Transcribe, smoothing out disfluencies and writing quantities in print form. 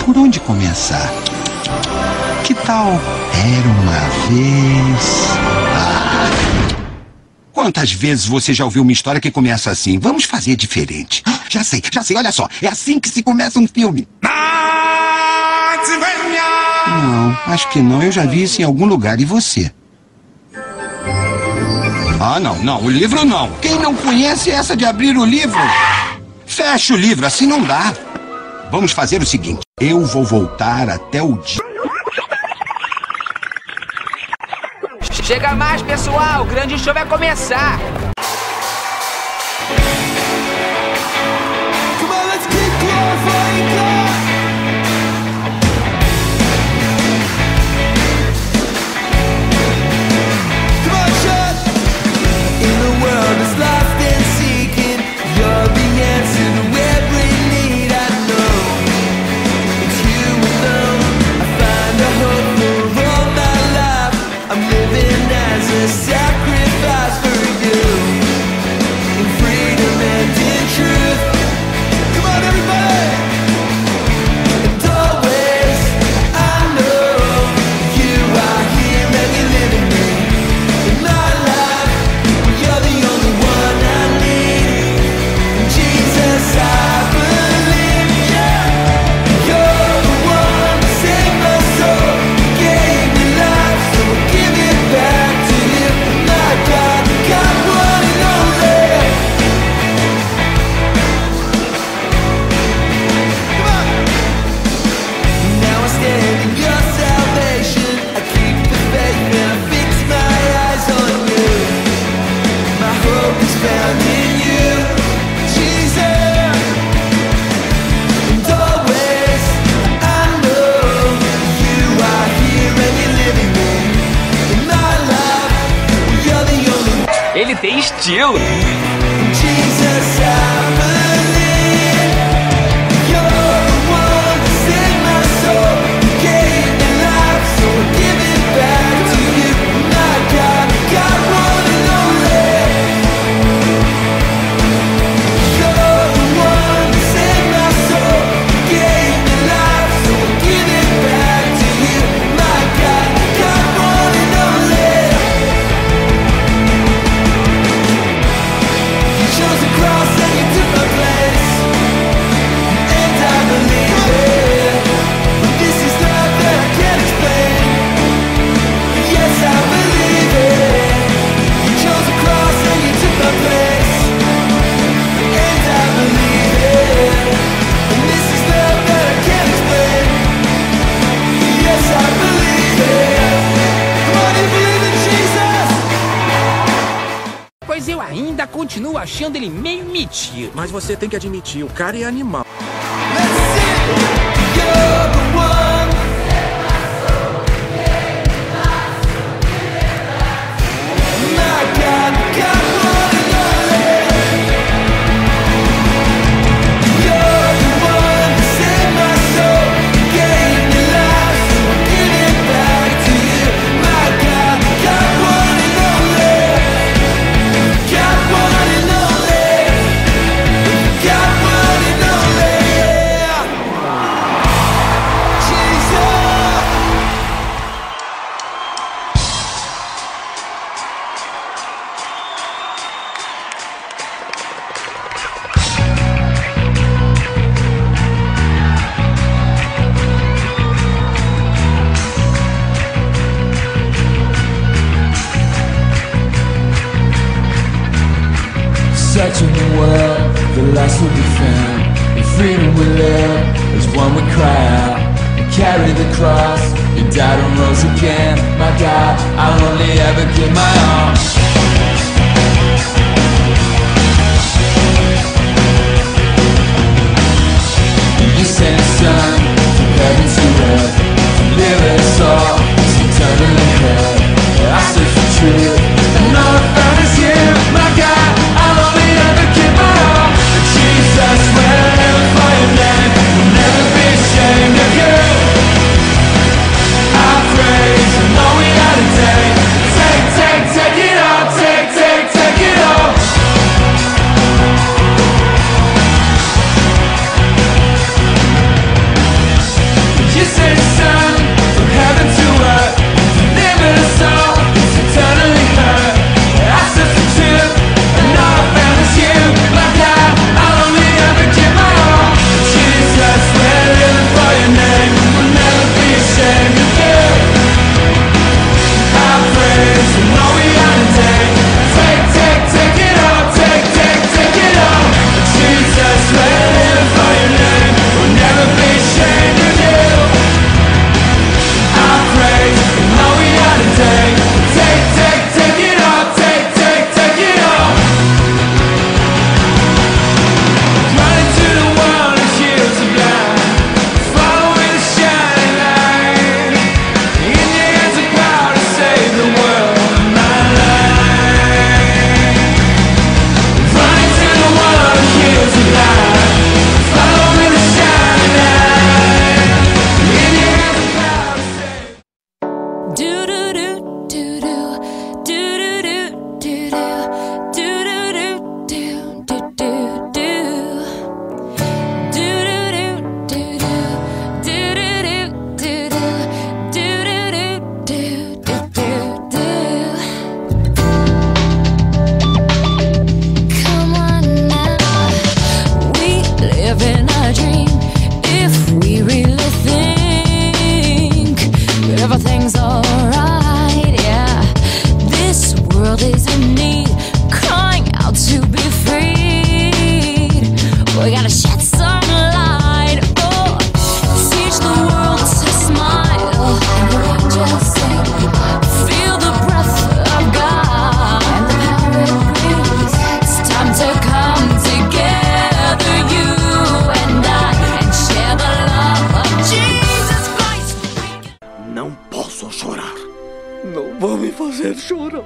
Por onde começar? Que tal Era uma vez... Quantas vezes você já ouviu uma história que começa assim? Vamos fazer diferente. Já sei, olha só. É assim que se começa um filme. Não, acho que não. Eu já vi isso em algum lugar. E você? Ah, não. O livro não. Quem não conhece essa de abrir o livro? Fecha o livro, assim não dá. Vamos fazer o seguinte. Eu vou voltar até o dia... Chega mais, pessoal. O grande show vai começar. Sacrifice for you in freedom and in truth. Come on, everybody! And always I know you are here and you live in me. In my life, you're the only one I need. Jesus, I believe you're the one to save my soul. You gave me life, so I'll give it back. Ele tem estilo. Jesus, I believe you're the one to save my soul. You gave me life, so I'll give it back to you. My God, God, one and only. You're the one to save my soul. You gave me life, so I'll give it back to you. My God, God, one and only. Chose a cross and you took my place, and I believe it. But this is love that I can't explain. Yes, I believe it. You chose a cross and you took my place, and I believe it. And this is love that I can't explain. Yes, I believe it. Come on, you believe in Jesus? Pois eu ainda continuo achando ele meio metido. Mas você tem que admitir, o cara é animal. Let's sing. You're the one. My God, God, one and only. You're the one to save my soul. You gave me life, so I'll give it back to you. My God, God, one and only. God, one and only. God, one and only. Jesus. Searching the world, the lost will be found. In freedom we live, as one we cry out. And carry the cross, you died and rose again. My God, I'll only ever give my all. in need, crying out to be freed. We gotta shed some light, oh, teach the world to smile. And the angels sing, feel the breath of God. And the power it brings, it's time to come together, you and I, and share the love of Jesus Christ. Não posso chorar. Não vão me fazer chorar.